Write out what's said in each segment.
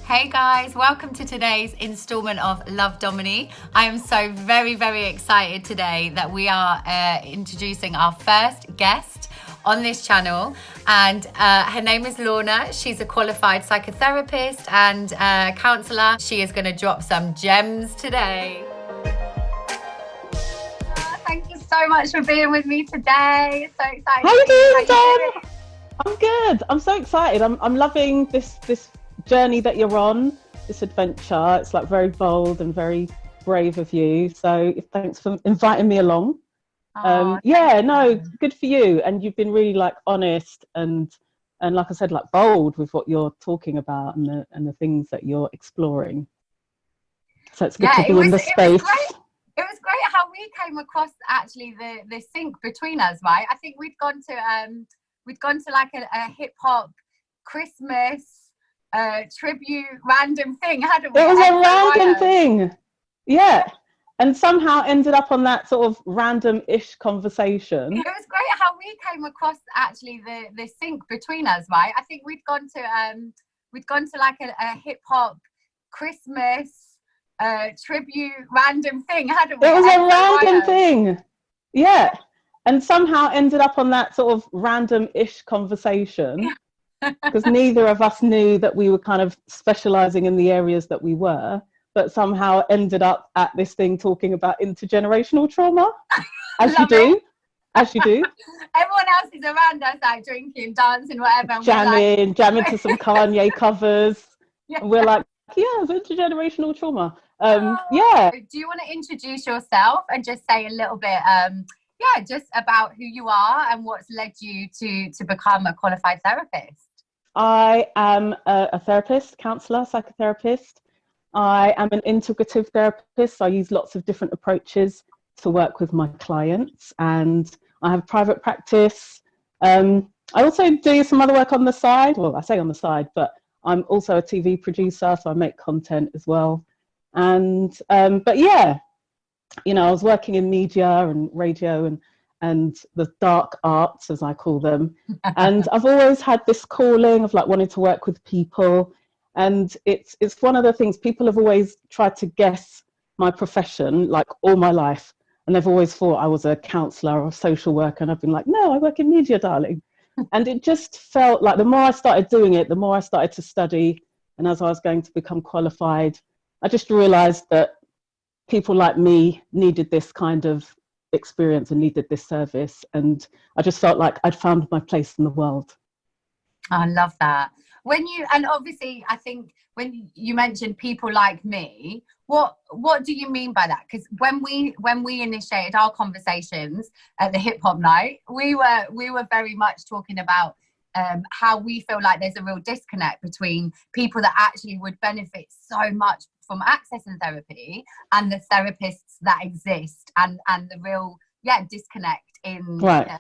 Hey guys, welcome to today's installment of Love Domini. I am so very excited today that we are introducing our first guest on this channel, and her name is Lorna. She's a qualified psychotherapist and counsellor. She is going to drop some gems today. Thank you so much for being with me today. So excited. How you doing, Dom? I'm good. I'm so excited. I'm loving this journey that you're on, this adventure. It's like very bold and very brave of you. So thanks for inviting me along. Good for you. And you've been really like honest and like I said, like bold with what you're talking about and the things that you're exploring. So it's good to be in the space. It was great how we came across actually the sync between us, right? I think we'd gone to like a hip hop Christmas tribute random thing, hadn't we? It was a random thing, yeah, and somehow ended up on that sort of random-ish conversation. It was great how we came across actually the sync between us, right? I think we'd gone to like a hip hop Christmas tribute random thing, hadn't we? It was a random thing, yeah, and somehow ended up on that sort of random-ish conversation. Because neither of us knew that we were kind of specializing in the areas that we were, but somehow ended up at this thing talking about intergenerational trauma, as you do. Everyone else is around us, like drinking, dancing, whatever. Jamming to some Kanye covers. Yeah. And we're like, yeah, it's intergenerational trauma. Yeah. Do you want to introduce yourself and just say a little bit, just about who you are and what's led you to become a qualified therapist? I am a therapist, counsellor, psychotherapist. I am an integrative therapist. So I use lots of different approaches to work with my clients, and I have private practice. I also do some other work on the side. Well, I say on the side, but I'm also a TV producer, so I make content as well. And but yeah, you know, I was working in media and radio and the dark arts, as I call them. And I've always had this calling of like wanting to work with people. And it's one of the things, people have always tried to guess my profession like all my life. And they've always thought I was a counsellor or a social worker. And I've been like, no, I work in media, darling. And it just felt like the more I started doing it, the more I started to study. And as I was going to become qualified, I just realised that people like me needed this kind of experience and needed this service, and I just felt like I'd found my place in the world. I love that. And obviously I think when you mentioned people like me, what do you mean by that? Because when we initiated our conversations at the hip hop night, we were very much talking about how we feel like there's a real disconnect between people that actually would benefit so much from accessing therapy and the therapists that exist, and the real disconnect in right.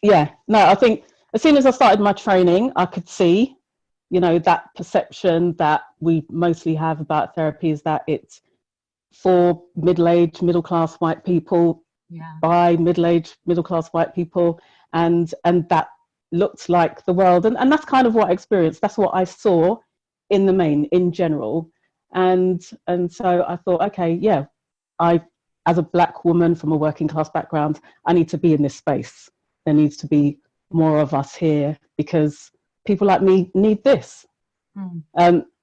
No, I think as soon as I started my training, I could see, you know, that perception that we mostly have about therapy is that it's for middle-aged, middle-class white people, by middle-aged, middle-class white people, and that looked like the world, and that's kind of what I experienced. That's what I saw in the main, in general, and so I thought, okay, I, as a Black woman from a working class background, I need to be in this space. There needs to be more of us here because people like me need this.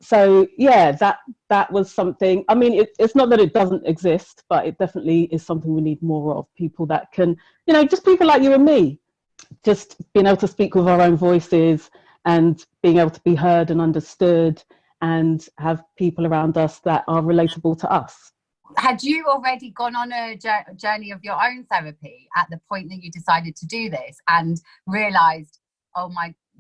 So that was something. I mean, it's not that it doesn't exist, but it definitely is something we need more of. People that can, you know, just people like you and me, just being able to speak with our own voices and being able to be heard and understood and have people around us that are relatable to us. Had you already gone on a journey of your own therapy at the point that you decided to do this and realised,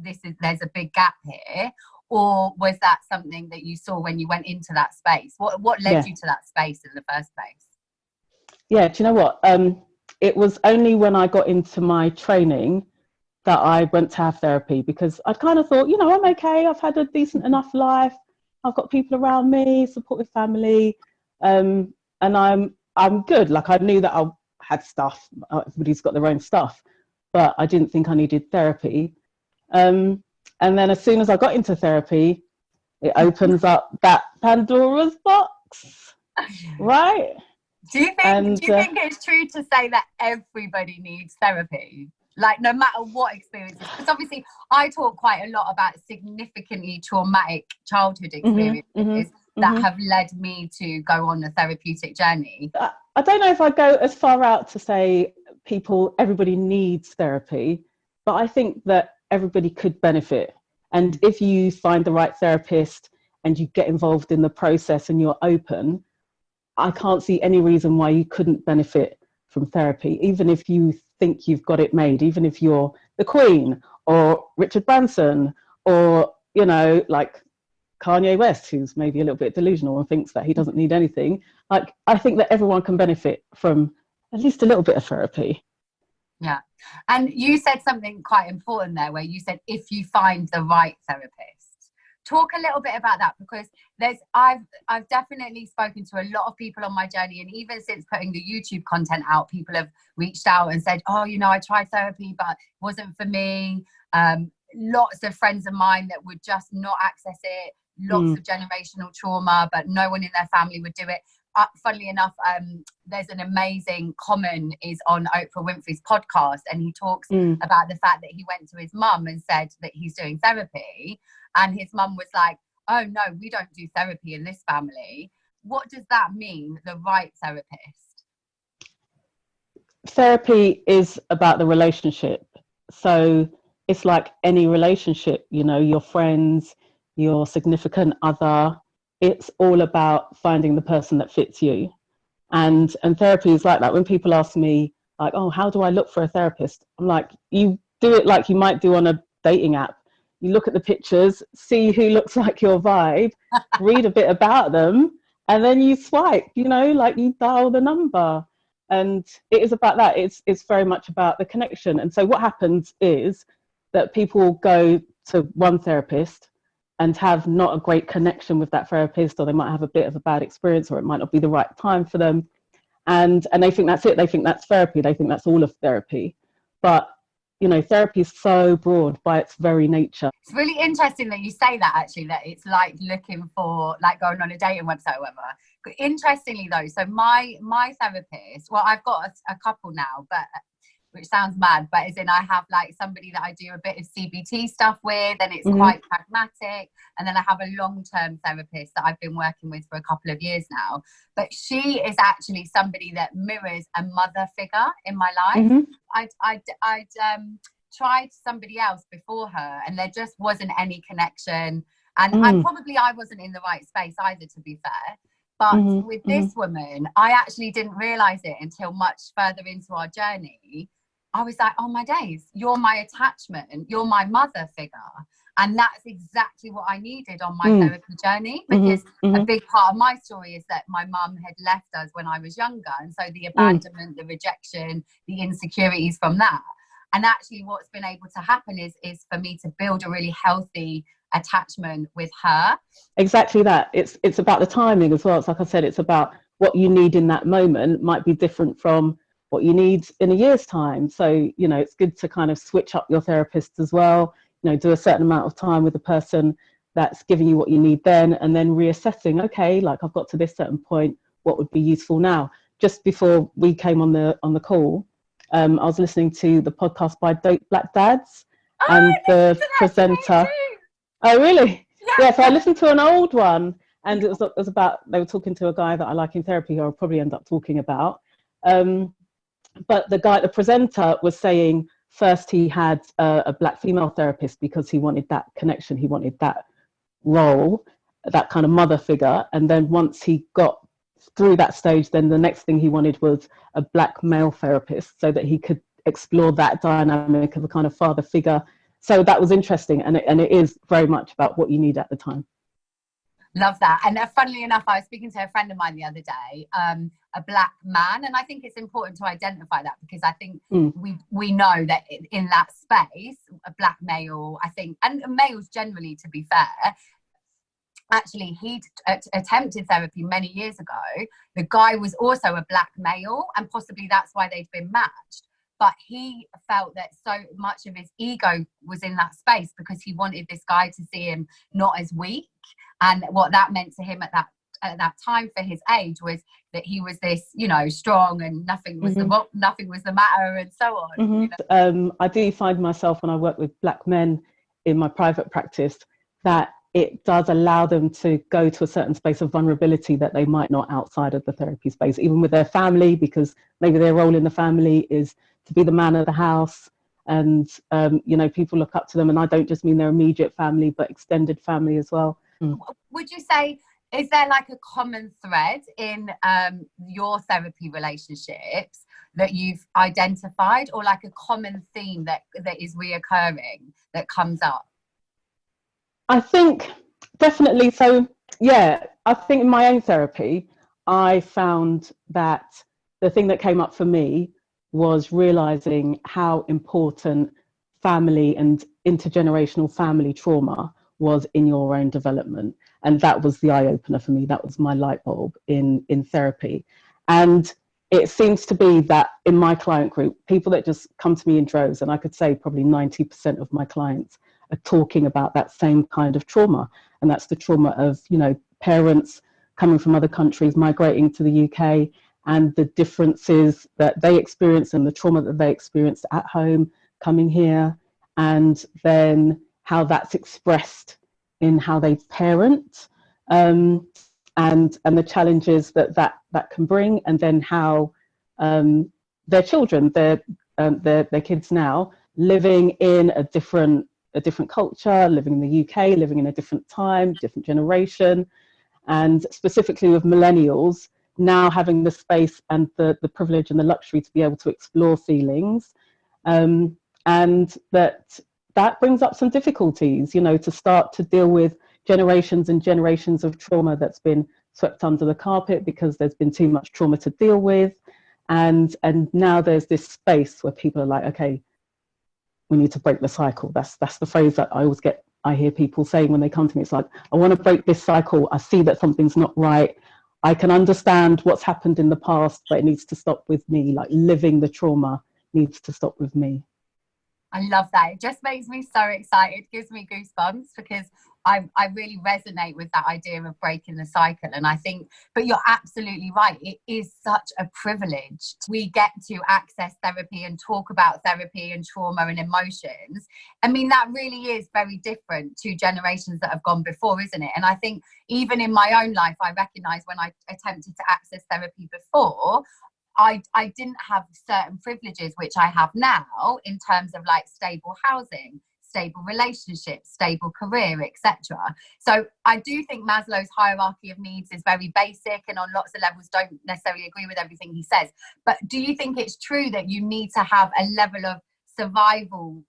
there's a big gap here? Or was that something that you saw when you went into that space? What led you to that space in the first place? Yeah, do you know what? It was only when I got into my training that I went to have therapy, because I kind of thought, you know, I'm okay. I've had a decent enough life. I've got people around me, supportive family, and I'm good. Like, I knew that I had stuff. Everybody's got their own stuff, but I didn't think I needed therapy. And And then as soon as I got into therapy, it opens up that Pandora's box, right? Do you think it's true to say that everybody needs therapy? Like, no matter what experiences? Because obviously I talk quite a lot about significantly traumatic childhood experiences that have led me to go on a therapeutic journey. I don't know if I go as far out to say everybody needs therapy, but I think that everybody could benefit. And if you find the right therapist and you get involved in the process and you're open, I can't see any reason why you couldn't benefit from therapy, even if you think you've got it made, even if you're the Queen or Richard Branson or, you know, like Kanye West, who's maybe a little bit delusional and thinks that he doesn't need anything. Like, I think that everyone can benefit from at least a little bit of therapy. Yeah. And you said something quite important there, where you said, if you find the right therapist. Talk a little bit about that, because I've definitely spoken to a lot of people on my journey, and even since putting the YouTube content out, people have reached out and said, oh, you know, I tried therapy, but it wasn't for me. Lots of friends of mine that would just not access it, lots of generational trauma, but no one in their family would do it. Funnily enough, there's an amazing Common is on Oprah Winfrey's podcast, and he talks about the fact that he went to his mum and said that he's doing therapy, and his mum was like, oh no, we don't do therapy in this family. What does that mean, the right therapist? Therapy is about the relationship. So it's like any relationship, you know, your friends, your significant other. It's all about finding the person that fits you. And therapy is like that. When people ask me, like, oh, how do I look for a therapist? I'm like, you do it like you might do on a dating app. You look at the pictures, see who looks like your vibe, read a bit about them, and then you swipe, you know, like you dial the number. And it is about that. It's very much about the connection. And so what happens is that people go to one therapist and have not a great connection with that therapist, or they might have a bit of a bad experience, or it might not be the right time for them. And they think that's it. They think that's therapy. They think that's all of therapy. But, you know, therapy is so broad by its very nature. It's really interesting that you say that, actually, that it's like looking for, like, going on a dating website or whatever. Interestingly though, so my therapist, well, I've got a couple now, but which sounds mad, but as in I have like somebody that I do a bit of CBT stuff with, and it's quite pragmatic. And then I have a long-term therapist that I've been working with for a couple of years now. But she is actually somebody that mirrors a mother figure in my life. I'd tried somebody else before her, and there just wasn't any connection. And I wasn't in the right space either, to be fair. But with this woman, I actually didn't realize it until much further into our journey. I was like, oh my days, you're my attachment, you're my mother figure. And that's exactly what I needed on my therapy journey, because a big part of my story is that my mum had left us when I was younger. And so the abandonment, the rejection, the insecurities from that. And actually what's been able to happen is for me to build a really healthy attachment with her. Exactly that. It's about the timing as well. It's like I said, it's about what you need in that moment might be different from what you need in a year's time. So, you know, it's good to kind of switch up your therapist as well, you know, do a certain amount of time with the person that's giving you what you need then, and then reassessing, okay, like I've got to this certain point, what would be useful now? Just before we came on the call, I was listening to the podcast by Dope Black Dads, and the presenter. Oh, really? Yeah, so I listened to an old one, and it was about, they were talking to a guy that I like in therapy, who I'll probably end up talking about. But the presenter was saying first he had a black female therapist because he wanted that connection, he wanted that role, that kind of mother figure. And then once he got through that stage, then the next thing he wanted was a black male therapist, so that he could explore that dynamic of a kind of father figure. So that was interesting, and it is very much about what you need at the time. Love that. And funnily enough, I was speaking to a friend of mine the other day, a black man, and I think it's important to identify that, because I think we know that in that space, a black male, I think, and males generally, to be fair, actually he'd attempted therapy many years ago. The guy was also a black male, and possibly that's why they'd been matched. but he felt that so much of his ego was in that space because he wanted this guy to see him not as weak. And what that meant to him at that time for his age was that he was this, you know, strong and nothing was nothing was the matter and so on. You know? I do find myself when I work with Black men in my private practice that it does allow them to go to a certain space of vulnerability that they might not outside of the therapy space, even with their family, because maybe their role in the family is to be the man of the house. And, you know, people look up to them. And I don't just mean their immediate family, but extended family as well. Would you say, is there like a common thread in your therapy relationships that you've identified, or like a common theme that is reoccurring that comes up? I think definitely. So, yeah, I think in my own therapy, I found that the thing that came up for me was realizing how important family and intergenerational family trauma was in your own development. And that was the eye opener for me. That was my light bulb in therapy. And it seems to be that in my client group, people that just come to me in droves, and I could say probably 90% of my clients are talking about that same kind of trauma. And that's the trauma of, you know, parents coming from other countries, migrating to the UK, and the differences that they experience and the trauma that they experienced at home, coming here, and then how that's expressed in how they parent, and the challenges that can bring, and then how their children, their kids now, living in a different culture, living in the UK, living in a different time, different generation, and specifically with millennials now having the space and the privilege and the luxury to be able to explore feelings, and that brings up some difficulties, you know, to start to deal with generations and generations of trauma that's been swept under the carpet because there's been too much trauma to deal with. And now there's this space where people are like, okay, we need to break the cycle. That's the phrase that I hear people saying when they come to me. It's like, I want to break this cycle. I see that something's not right. I can understand what's happened in the past, but it needs to stop with me. Like, living the trauma needs to stop with me. I love that. It just makes me so excited. It gives me goosebumps because I really resonate with that idea of breaking the cycle. And I think, but you're absolutely right. It is such a privilege. We get to access therapy and talk about therapy and trauma and emotions. I mean, that really is very different to generations that have gone before, isn't it? And I think even in my own life, I recognize when I attempted to access therapy before, I didn't have certain privileges which I have now in terms of like stable housing, stable relationships, stable career, etc. So I do think Maslow's hierarchy of needs is very basic and on lots of levels don't necessarily agree with everything he says. But do you think it's true that you need to have a level of survival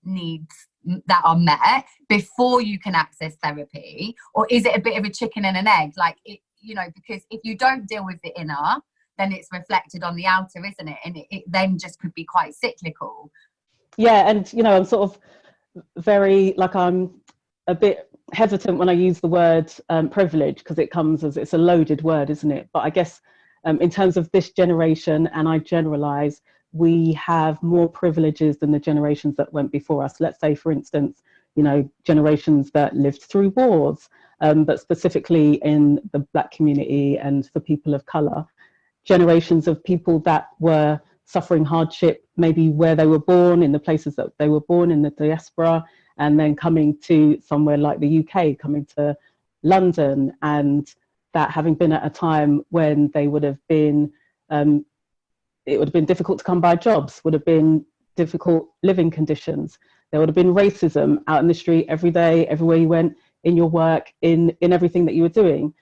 needs that are met before you can access therapy? Or is it a bit of a chicken and an egg? Like, it, you know, because if you don't deal with the inner, then it's reflected on the outer, isn't it? And it then just could be quite cyclical. Yeah, and you know, I'm sort of very, like, I'm a bit hesitant when I use the word privilege, because it comes as, it's a loaded word, isn't it? But I guess in terms of this generation, and I generalize, we have more privileges than the generations that went before us. Let's say, for instance, you know, generations that lived through wars, but specifically in the Black community and for people of color, generations of people that were suffering hardship, maybe where they were born, in the places that they were born, in the diaspora, and then coming to somewhere like the UK, coming to London, and that having been at a time when they would have been, it would have been difficult to come by jobs, would have been difficult living conditions. There would have been racism out in the street every day, everywhere you went, in your work, in everything that you were doing.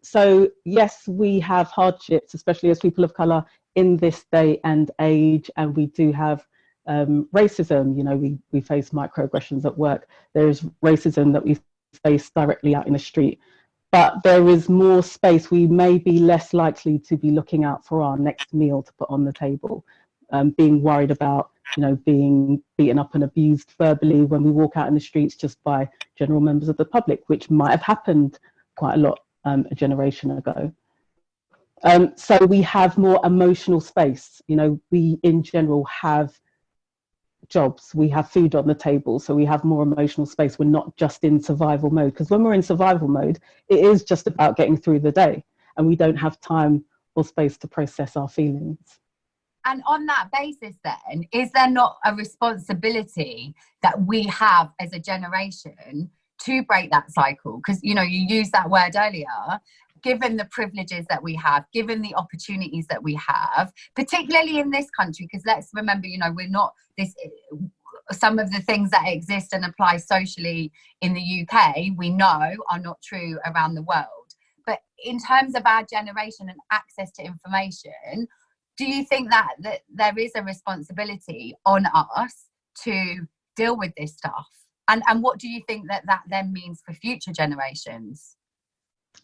So yes, we have hardships, especially as people of colour in this day and age, and we do have racism. You know, we face microaggressions at work. There is racism that we face directly out in the street, but there is more space. We may be less likely to be looking out for our next meal to put on the table, being worried about, you know, being beaten up and abused verbally when we walk out in the streets just by general members of the public, which might have happened quite a lot a generation ago. So we have more emotional space. You know, we in general have jobs, we have food on the table, so we have more emotional space. We're not just in survival mode, because when we're in survival mode, it is just about getting through the day, and we don't have time or space to process our feelings. And on that basis, then, is there not a responsibility that we have as a generation to break that cycle? Because, you know, you used that word earlier, given the privileges that we have, given the opportunities that we have, particularly in this country, because let's remember, you know, we're not this, some of the things that exist and apply socially in the UK, we know are not true around the world. But in terms of our generation and access to information, do you think that there is a responsibility on us to deal with this stuff? And what do you think that then means for future generations?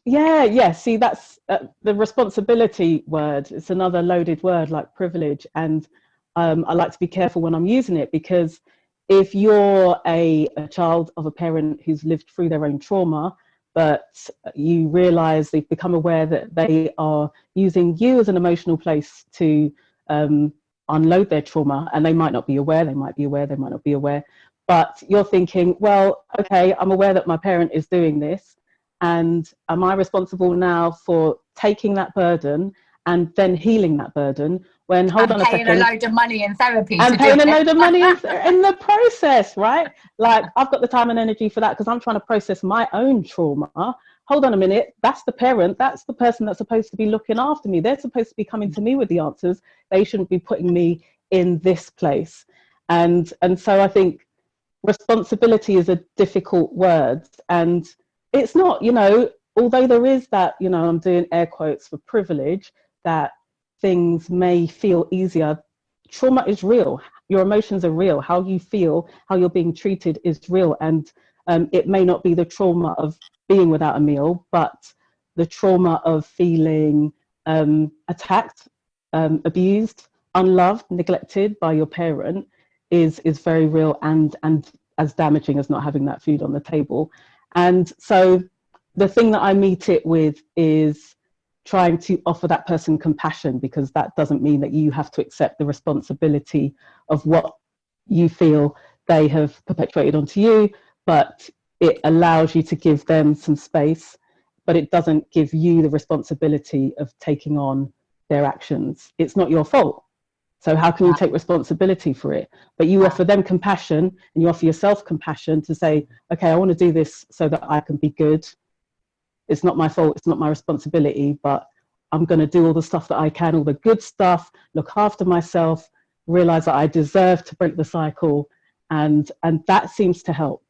Yeah. See, that's the responsibility word. It's another loaded word like privilege. And I like to be careful when I'm using it, because if you're a child of a parent who's lived through their own trauma, but you realize they've become aware that they are using you as an emotional place to unload their trauma, and they might not be aware, they might be aware, they might not be aware, but you're thinking, well, okay, I'm aware that my parent is doing this, and am I responsible now for taking that burden and then healing that burden? When, hold on a second, paying a load of money in therapy and to paying do a it. load of money in the process, right? Like, I've got the time and energy for that because I'm trying to process my own trauma. Hold on a minute, that's the parent, that's the person that's supposed to be looking after me. They're supposed to be coming to me with the answers. They shouldn't be putting me in this place. And so I think responsibility is a difficult word, and it's not, you know, although there is that, you know, I'm doing air quotes for privilege, that things may feel easier. Trauma is real. Your emotions are real. How you feel, how you're being treated is real. And it may not be the trauma of being without a meal, but the trauma of feeling attacked, abused, unloved, neglected by your parent is very real, and as damaging as not having that food on the table. And so the thing that I meet it with is trying to offer that person compassion, because that doesn't mean that you have to accept the responsibility of what you feel they have perpetuated onto you, but it allows you to give them some space, but it doesn't give you the responsibility of taking on their actions. It's not your fault. So how can you take responsibility for it? But you offer them compassion, and you offer yourself compassion to say, okay, I want to do this so that I can be good. It's not my fault, it's not my responsibility, but I'm going to do all the stuff that I can, all the good stuff, look after myself, realize that I deserve to break the cycle. And that seems to help.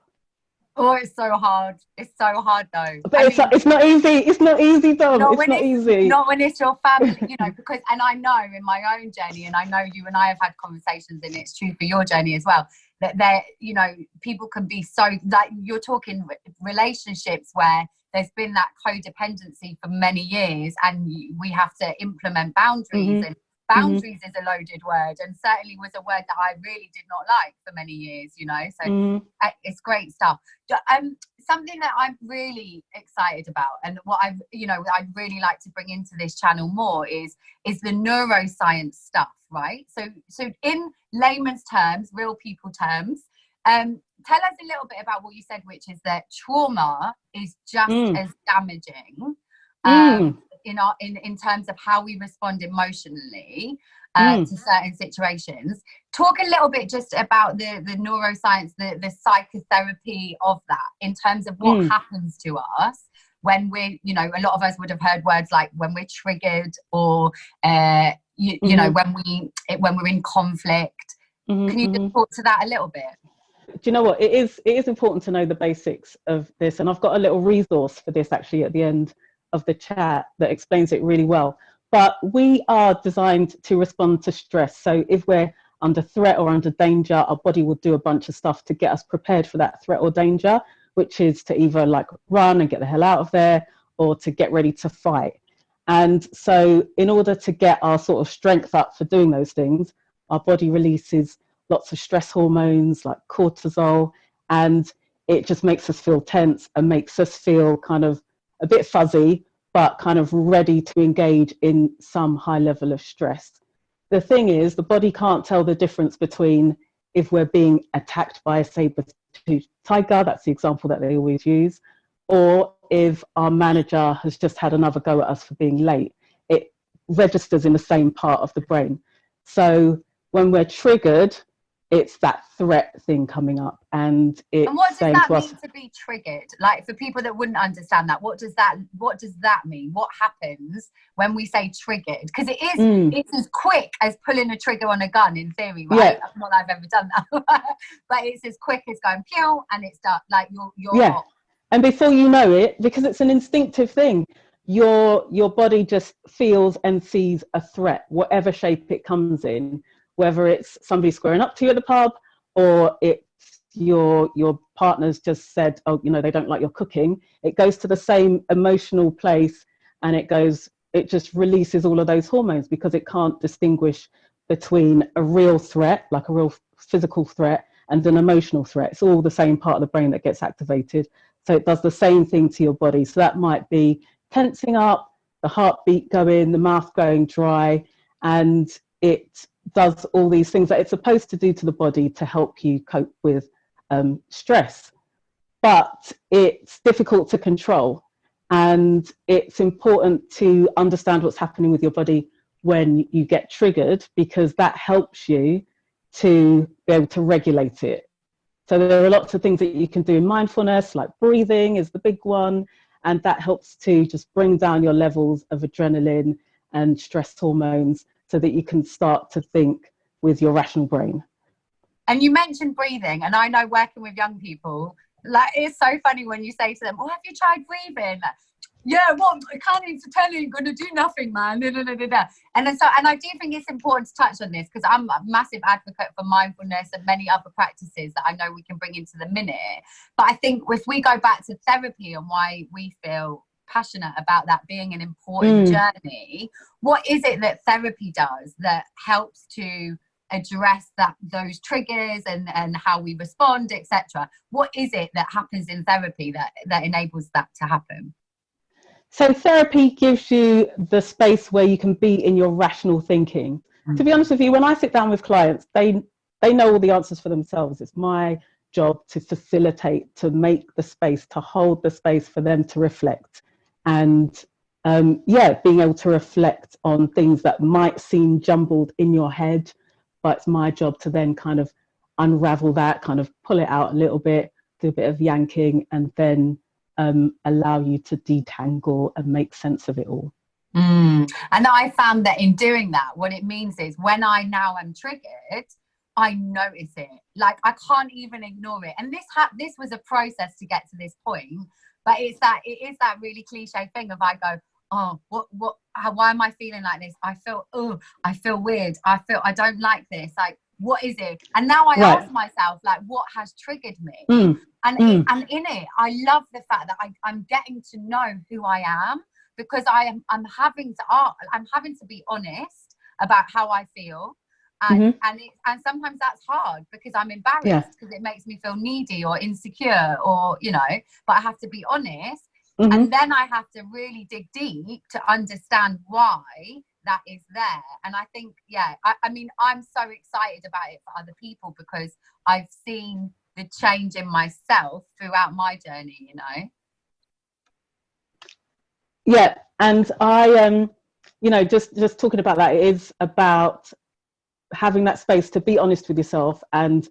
Oh, it's so hard. It's so hard though. But it's not easy. It's not easy, Dom. It's not easy. Not when it's your family, you know, because, and I know in my own journey, and I know you and I have had conversations, and it's true for your journey as well, that there, you know, people can be so, like, you're talking relationships where there's been that codependency for many years, and we have to implement boundaries, and boundaries is a loaded word, and certainly was a word that I really did not like for many years, you know, so it's great stuff. Something that I'm really excited about, and what I'd really like to bring into this channel more is the neuroscience stuff, right? So in layman's terms, real people terms, tell us a little bit about what you said, which is that trauma is just as damaging in terms of how we respond emotionally to certain situations. Talk a little bit just about the neuroscience, the psychotherapy of that, in terms of what happens to us when we're, you know, a lot of us would have heard words like when we're triggered, or you know, when we're in conflict. Can you just talk to that a little bit? Do you know what, it is important to know the basics of this, and I've got a little resource for this actually at the end of the chat that explains it really well. But we are designed to respond to stress. So if we're under threat or under danger, our body will do a bunch of stuff to get us prepared for that threat or danger, which is to either like run and get the hell out of there, or to get ready to fight. And so in order to get our sort of strength up for doing those things, our body releases lots of stress hormones like cortisol, and it just makes us feel tense and makes us feel kind of a bit fuzzy, but kind of ready to engage in some high level of stress. The thing is, the body can't tell the difference between if we're being attacked by a saber-toothed tiger, that's the example that they always use, or if our manager has just had another go at us for being late. It registers in the same part of the brain. So when we're triggered, it's that threat thing coming up, and it's what does saying that to us, mean to be triggered? Like, for people that wouldn't understand that, what does that mean? What happens when we say triggered? Because it's as quick as pulling a trigger on a gun in theory, right? Yeah. Not that I've ever done that, but it's as quick as going pew and it's done. Like you're yeah. off. And before you know it, because it's an instinctive thing, your body just feels and sees a threat, whatever shape it comes in, whether it's somebody squaring up to you at the pub, or it's your partner's just said, oh, you know, they don't like your cooking. It goes to the same emotional place, and it just releases all of those hormones, because it can't distinguish between a real threat, like a real physical threat, and an emotional threat. It's all the same part of the brain that gets activated. So it does the same thing to your body. So that might be tensing up, the heartbeat going, the mouth going dry, and it does all these things that it's supposed to do to the body to help you cope with stress. But it's difficult to control, and it's important to understand what's happening with your body when you get triggered, because that helps you to be able to regulate it. So there are lots of things that you can do in mindfulness, like breathing is the big one, and that helps to just bring down your levels of adrenaline and stress hormones so that you can start to think with your rational brain. And you mentioned breathing, and I know working with young people, like, it's so funny when you say to them, oh, have you tried breathing? Yeah, well, counting to 10 ain't gonna do nothing, man. And I do think it's important to touch on this, because I'm a massive advocate for mindfulness and many other practices that I know we can bring into the minute. But I think if we go back to therapy and why we feel passionate about that being an important journey, what is it that therapy does that helps to address those triggers and how we respond, etc.? What is it that happens in therapy that enables that to happen? So therapy gives you the space where you can be in your rational thinking. To be honest with you, when I sit down with clients, they know all the answers for themselves. It's my job to facilitate, to make the space, to hold the space for them to reflect. And being able to reflect on things that might seem jumbled in your head, but it's my job to then kind of unravel that, kind of pull it out a little bit, do a bit of yanking, and then allow you to detangle and make sense of it all. And I found that in doing that, what it means is when I now am triggered, I notice it. Like, I can't even ignore it. And this was a process to get to this point, but it is that really cliche thing of, I go, oh, why am I feeling like this? I feel weird. I don't like this. Like, what is it? And now I ask myself, like, what has triggered me? And in it, I love the fact that I'm getting to know who I am, because I'm having to be honest about how I feel. And sometimes that's hard, because I'm embarrassed, because it makes me feel needy or insecure, or, you know, but I have to be honest. And then I have to really dig deep to understand why that is there. And I think, I mean, I'm so excited about it for other people, because I've seen the change in myself throughout my journey, you know. Yeah, and I just talking about that, it is about having that space to be honest with yourself and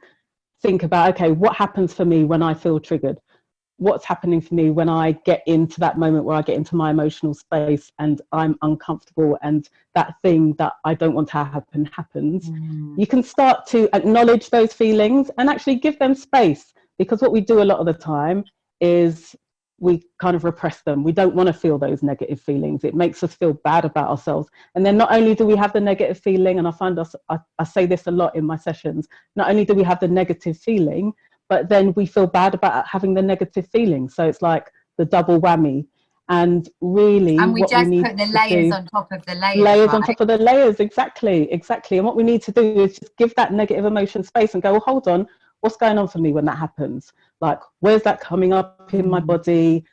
think about, okay, what happens for me when I feel triggered? What's happening for me when I get into that moment where I get into my emotional space and I'm uncomfortable, and that thing that I don't want to happen happens? You can start to acknowledge those feelings and actually give them space, because what we do a lot of the time is we kind of repress them. We don't want to feel those negative feelings. It makes us feel bad about ourselves. And then not only do we have the negative feeling, and I say this a lot in my sessions, not only do we have the negative feeling, but then we feel bad about having the negative feeling. So it's like the double whammy. And really, and we just put the layers on top of the layers. Layers on top of the layers, exactly. And what we need to do is just give that negative emotion space and go, well, hold on, what's going on for me when that happens? Like, where's that coming up in my body?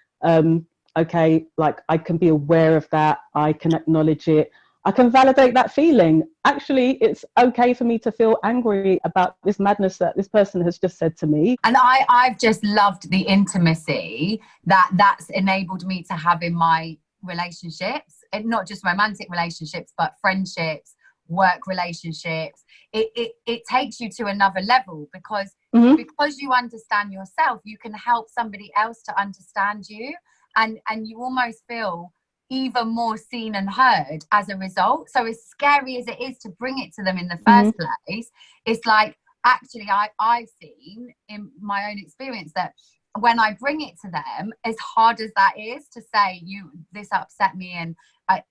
okay, like I can be aware of that, I can acknowledge it, I can validate that feeling. Actually, it's okay for me to feel angry about this madness that this person has just said to me. And I've just loved the intimacy that's enabled me to have in my relationships, and not just romantic relationships, but friendships, work relationships. It takes you to another level because you understand yourself, you can help somebody else to understand you, and you almost feel even more seen and heard as a result. So as scary as it is to bring it to them in the first place, it's like, actually, I've seen in my own experience that when I bring it to them, as hard as that is to say, this upset me and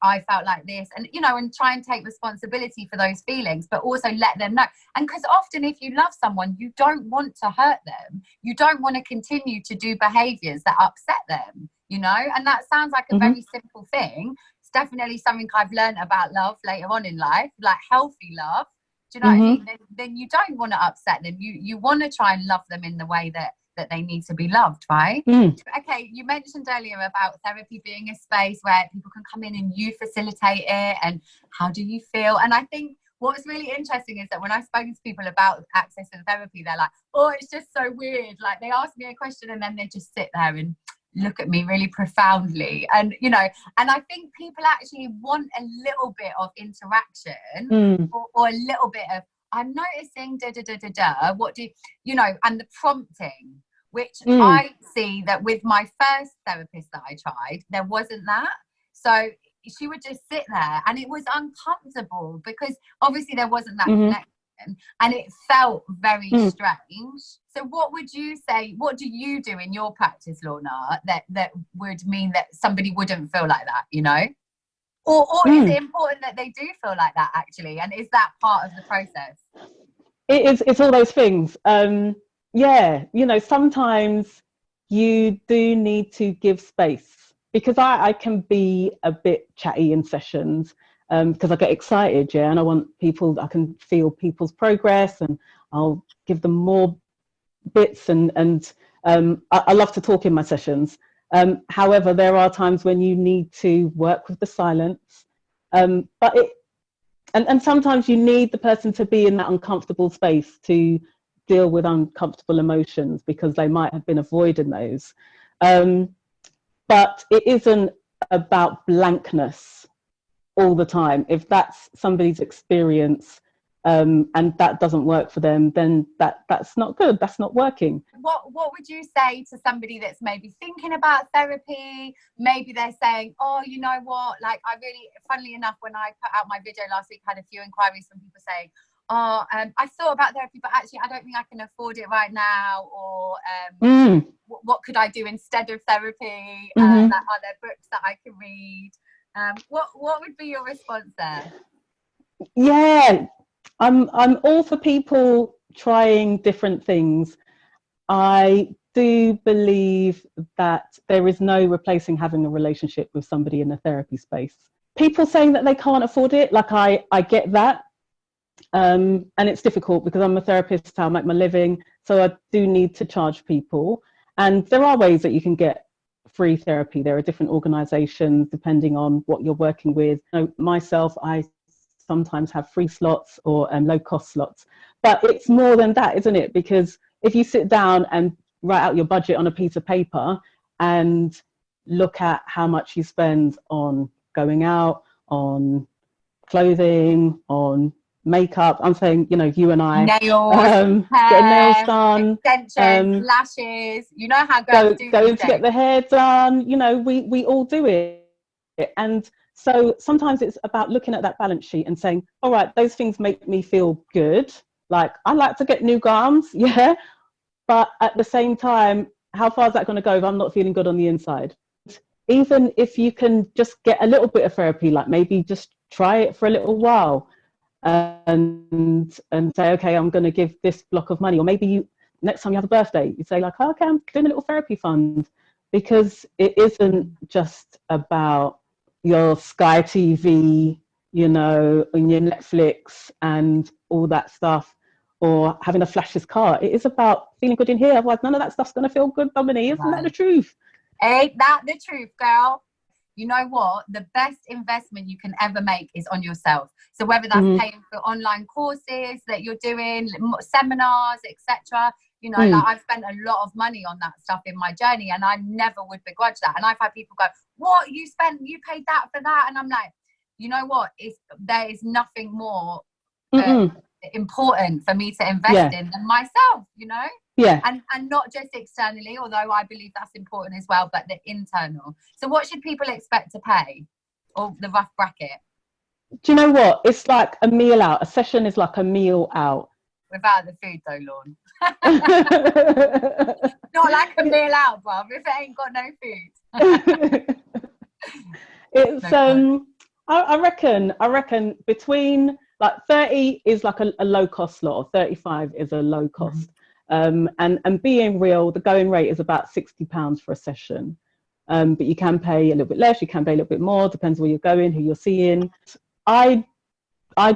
I felt like this, and and try and take responsibility for those feelings, but also let them know. And because often if you love someone, you don't want to hurt them, you don't want to continue to do behaviors that upset them, and that sounds like a very simple thing. It's definitely something I've learned about love later on in life, like healthy love. Do you know what I mean? Then you don't want to upset them. You want to try and love them in the way that they need to be loved, right? Okay, you mentioned earlier about therapy being a space where people can come in and you facilitate it, and how do you feel? And I think what's really interesting is that when I've spoken to people about accessing therapy, they're like, oh, it's just so weird. Like, they ask me a question and then they just sit there and look at me really profoundly, and and I think people actually want a little bit of interaction, or a little bit of, I'm noticing da da da da da, what do and the prompting, which I see that with my first therapist that I tried, there wasn't that. So she would just sit there and it was uncomfortable because obviously there wasn't that connection, and it felt very strange. So what would you say, what do you do in your practice, Lorna, that would mean that somebody wouldn't feel like that, or is it important that they do feel like that, actually, and is that part of the process? It's all those things. Sometimes you do need to give space, because I can be a bit chatty in sessions, because I get excited, and I want people, I can feel people's progress, and I'll give them more bits, and I love to talk in my sessions. However, there are times when you need to work with the silence, and sometimes you need the person to be in that uncomfortable space to deal with uncomfortable emotions, because they might have been avoiding those. But it isn't about blankness all the time. If that's somebody's experience, and that doesn't work for them, then that's not good. That's not working. What would you say to somebody that's maybe thinking about therapy? Maybe they're saying, oh, you know what, like, I really, funnily enough, when I put out my video last week, I had a few inquiries from people saying, oh, I thought about therapy, but actually I don't think I can afford it right now, or what could I do instead of therapy? Are there books that I can read? What would be your response there? Yeah, I'm all for people trying different things. I do believe that there is no replacing having a relationship with somebody in a therapy space. People saying that they can't afford it, like, I get that. And it's difficult because I'm a therapist, I make my living, so I do need to charge people. And there are ways that you can get free therapy. There are different organizations depending on what you're working with. Myself, I sometimes have free slots or low cost slots, but it's more than that, isn't it? Because if you sit down and write out your budget on a piece of paper and look at how much you spend on going out, on clothing, on makeup, I'm saying, you and I, nails, get nails done, extensions, lashes, how girls do going to get the hair done, we all do it. And so sometimes it's about looking at that balance sheet and saying, all right, those things make me feel good. Like, I like to get new garms, but at the same time, how far is that going to go if I'm not feeling good on the inside? Even if you can just get a little bit of therapy, like maybe just try it for a little while, and say, okay, I'm going to give this block of money. Or maybe next time you have a birthday, you say, like, oh, okay, I'm doing a little therapy fund, because it isn't just about your Sky TV, and your Netflix and all that stuff, or having a flashless car. It is about feeling good in here. Otherwise, none of that stuff's going to feel good, Dominique. Isn't that the truth? Ain't that the truth, girl? You know what? The best investment you can ever make is on yourself. So whether that's paying for online courses that you're doing, seminars, etc. You know, like I've spent a lot of money on that stuff in my journey, and I never would begrudge that. And I've had people go, "What, you paid that for that?" And I'm like, you know what? There is nothing more important for me to invest in than myself, you know? Yeah. And not just externally, although I believe that's important as well, but the internal. So what should people expect to pay, or the rough bracket? Do you know what? It's like a meal out. A session is like a meal out. Without the food though, Lorne. Not like a meal out, bruv, if it ain't got no food. It's I reckon between like 30 is like a low cost slot, or 35 is a low cost. And being real, the going rate is about £60 for a session. But you can pay a little bit less, you can pay a little bit more, depends where you're going, who you're seeing. I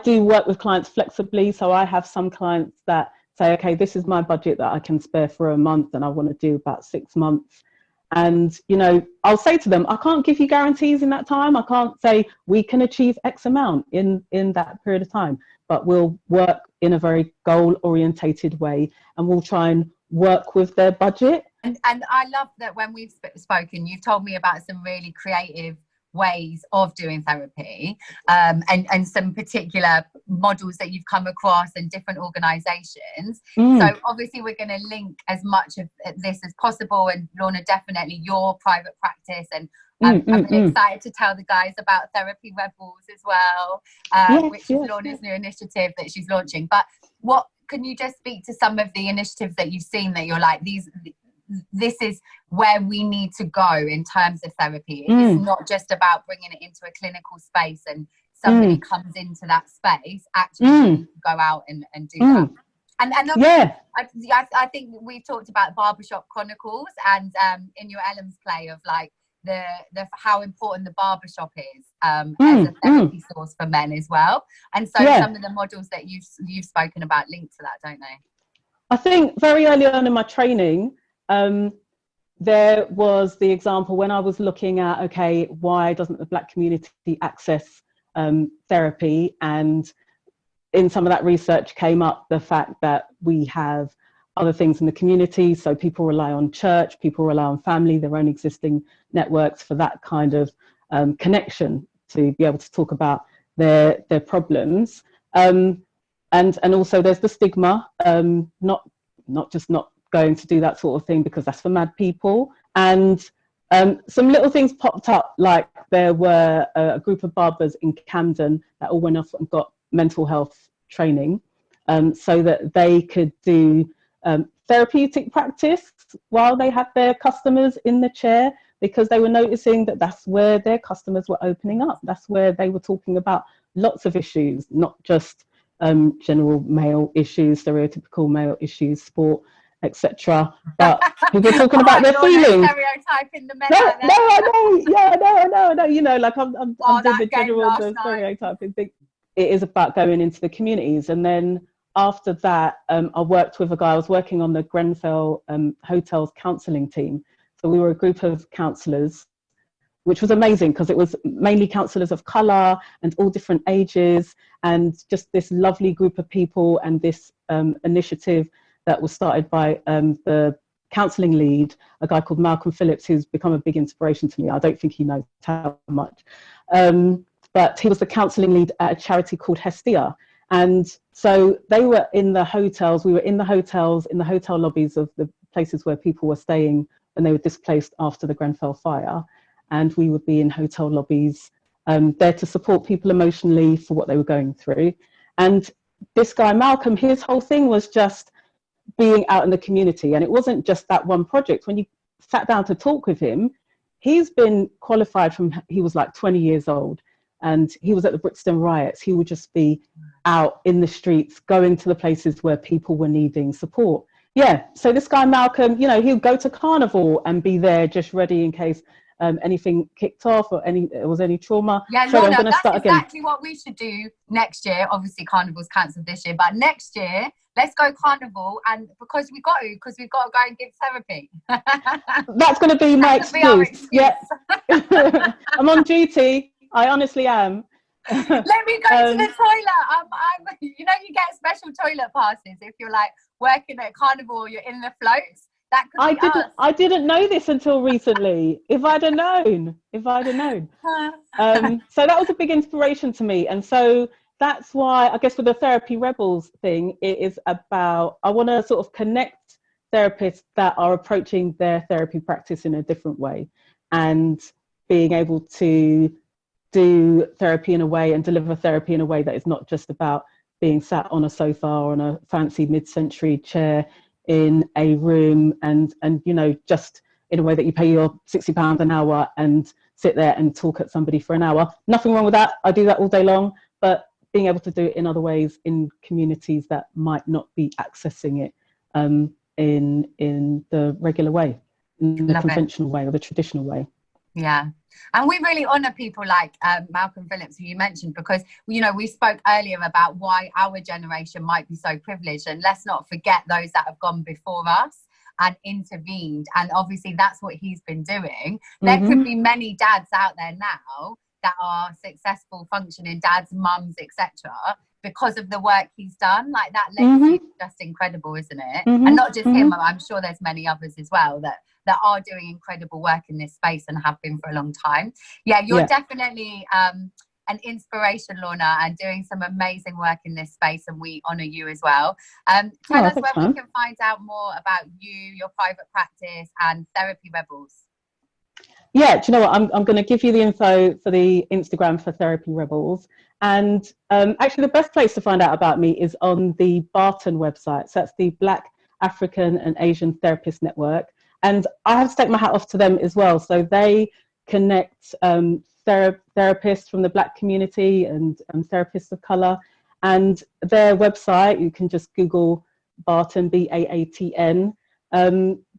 do work with clients flexibly, so I have some clients that say, okay, this is my budget that I can spare for a month, and I want to do about 6 months. And, you know, I'll say to them, I can't give you guarantees in that time. I can't say we can achieve X amount in that period of time, but we'll work in a very goal-orientated way, and we'll try and work with their budget. And I love that when we've spoken, you've told me about some really creative ways of doing therapy, and some particular models that you've come across in different organizations. So obviously we're going to link as much of this as possible, and Lorna, definitely your private practice, and I'm really excited to tell the guys about Therapy Rebels as well, which is Lorna's new initiative that she's launching. But what can you just speak to some of the initiatives that you've seen that you're like, this is where we need to go in terms of therapy? It's not just about bringing it into a clinical space and somebody comes into that space. Actually, go out and do that. And I think we've talked about Barbershop Chronicles, and in your Ellen's play of like the how important the barbershop is as a therapy source for men as well. And so some of the models that you've spoken about link to that, don't they? I think very early on in my training, there was the example when I was looking at, okay, why doesn't the Black community access therapy? And in some of that research came up the fact that we have other things in the community. So people rely on church, people rely on family, their own existing networks for that kind of connection to be able to talk about their problems. And also there's the stigma, not just not going to do that sort of thing because that's for mad people. And some little things popped up, like there were a group of barbers in Camden that all went off and got mental health training, so that they could do therapeutic practice while they had their customers in the chair, because they were noticing that that's where their customers were opening up. That's where they were talking about lots of issues, not just general male issues, stereotypical male issues, sport, etc. But people talking about their feelings. Stereotyping the men. I know. You know, like I'm doing the general stereotyping thing. It is about going into the communities. And then after that, I worked with a guy. I was working on the Grenfell Hotels counselling team. So we were a group of counsellors, which was amazing because it was mainly counsellors of colour and all different ages, and just this lovely group of people, and this initiative that was started by the counselling lead, a guy called Malcolm Phillips, who's become a big inspiration to me. I don't think he knows how much. But he was the counselling lead at a charity called Hestia. And so they were in the hotels, we were in the hotels, in the hotel lobbies of the places where people were staying when they were displaced after the Grenfell fire. And we would be in hotel lobbies there to support people emotionally for what they were going through. And this guy, Malcolm, his whole thing was just being out in the community. And it wasn't just that one project. When you sat down to talk with him, he's been qualified from, he was like 20 years old. And he was at the Brixton riots. He would just be out in the streets, going to the places where people were needing support. Yeah, so this guy Malcolm, you know, he'll go to Carnival and be there just ready in case anything kicked off, or was any trauma? Yeah, Sorry, I'm Lorna, going to that's start again. exactly what we should do next year. Obviously, Carnival's cancelled this year, but next year, let's go Carnival, and because we've got to go and give therapy. That's going to be my excuse. Yeah, I'm on duty. I honestly am. Let me go to the toilet. You know, you get special toilet passes if you're like working at Carnival or you're in the floats. That could be us. I didn't know this until recently. If I'd have known. So that was a big inspiration to me. And so that's why, I guess, with the Therapy Rebels thing, it is about, I want to sort of connect therapists that are approaching their therapy practice in a different way, and being able to do therapy in a way and deliver therapy in a way that is not just about being sat on a sofa or on a fancy mid-century chair in a room, and you know, just in a way that you pay your £60 an hour and sit there and talk at somebody for an hour. Nothing wrong with that. I do that all day long, but being able to do it in other ways in communities that might not be accessing it in the regular way, in the conventional way or the traditional way. Yeah. And we really honour people like Malcolm Phillips, who you mentioned, because, you know, we spoke earlier about why our generation might be so privileged. And let's not forget those that have gone before us and intervened. And obviously that's what he's been doing. There could be many dads out there now that are successful, functioning dads, mums, etc., because of the work he's done. Like, that legacy is just incredible, isn't it? And not just him, I'm sure there's many others as well that are doing incredible work in this space and have been for a long time. Yeah, you're definitely an inspiration, Lorna, and doing some amazing work in this space, and we honour you as well. Tell us where we can find out more about you, your private practice, and Therapy Rebels. Yeah, do you know what? I'm going to give you the info for the Instagram for Therapy Rebels. And actually, the best place to find out about me is on the Barton website. So that's the Black, African and Asian Therapist Network. And I have to take my hat off to them as well. So they connect therapists from the Black community and therapists of colour. And their website, you can just Google Barton, Baatn.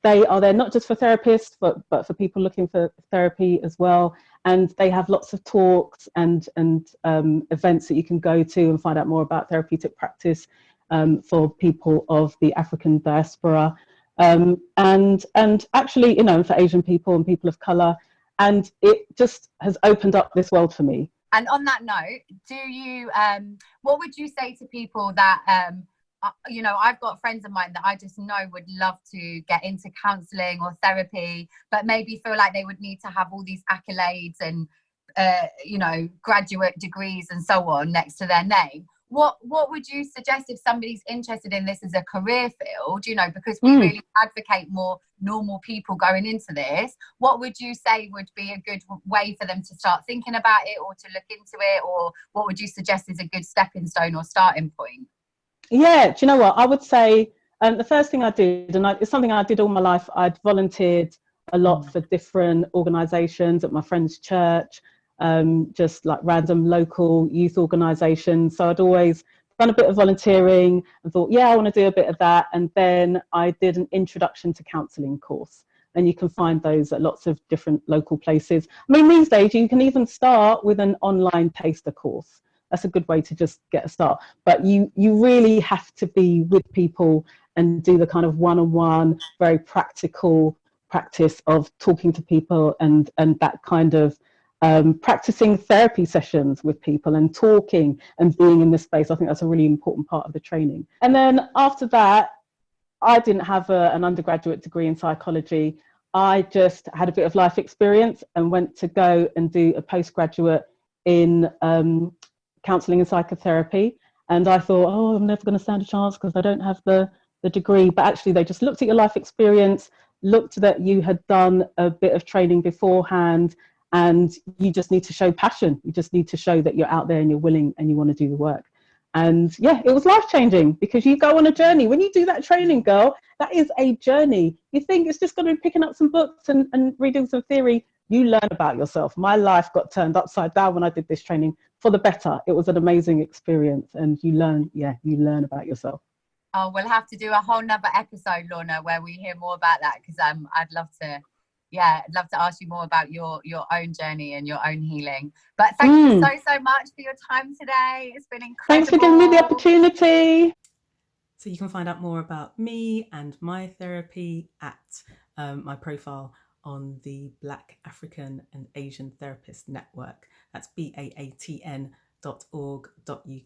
They are there not just for therapists, but for people looking for therapy as well. And they have lots of talks and events that you can go to and find out more about therapeutic practice for people of the African diaspora. And actually, you know, for Asian people and people of colour. And it just has opened up this world for me. And on that note, do you, what would you say to people that, you know, I've got friends of mine that I just know would love to get into counselling or therapy, but maybe feel like they would need to have all these accolades and, you know, graduate degrees and so on next to their name. What would you suggest if somebody's interested in this as a career field, you know, because we really advocate more normal people going into this? What would you say would be a good way for them to start thinking about it or to look into it? Or what would you suggest is a good stepping stone or starting point? Yeah, do you know what? I would say the first thing I did, and it's something I did all my life, I'd volunteered a lot for different organisations at my friend's church, just like random local youth organisations. So I'd always done a bit of volunteering and thought, yeah, I want to do a bit of that. And then I did an introduction to counselling course. And you can find those at lots of different local places. I mean, these days you can even start with an online taster course. That's a good way to just get a start. But you really have to be with people and do the kind of one-on-one, very practical practice of talking to people and that kind of practicing therapy sessions with people and talking and being in this space. I think that's a really important part of the training. And then after that, I didn't have an undergraduate degree in psychology. I just had a bit of life experience and went to go and do a postgraduate in counselling and psychotherapy. And I thought, oh, I'm never going to stand a chance because I don't have the degree. But actually, they just looked at your life experience, looked that you had done a bit of training beforehand, and you just need to show passion. You just need to show that you're out there and you're willing and you want to do the work. And yeah, it was life-changing because you go on a journey. When you do that training, girl, that is a journey. You think it's just going to be picking up some books and reading some theory. You learn about yourself. My life got turned upside down when I did this training for the better. It was an amazing experience, and you learn about yourself. Oh, we'll have to do a whole nother episode, Lorna, where we hear more about that, because I'd love to yeah, I'd love to ask you more about your own journey and your own healing. But thank you so much for your time today. It's been incredible. Thanks for giving me the opportunity. So you can find out more about me and my therapy at my profile on the Black African and Asian Therapist Network. That's baatn.org.uk.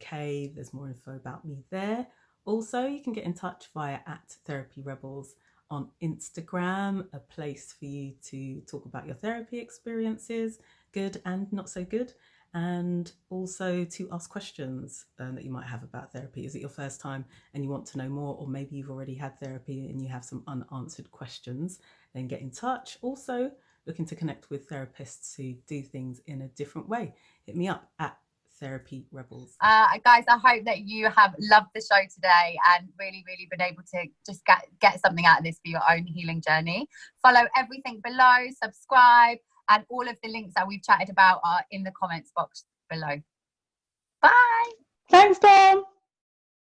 There's more info about me there. Also, you can get in touch via @therapyrebels on Instagram, a place for you to talk about your therapy experiences, good and not so good, and also to ask questions that you might have about therapy. Is it your first time and you want to know more, or maybe you've already had therapy and you have some unanswered questions? Then get in touch. Also, looking to connect with therapists who do things in a different way, hit me up at Therapy Rebels. Guys, I hope that you have loved the show today and really been able to just get something out of this for your own healing journey. Follow everything below, subscribe, and all of the links that we've chatted about are in the comments box below. Bye. Thanks, Tom.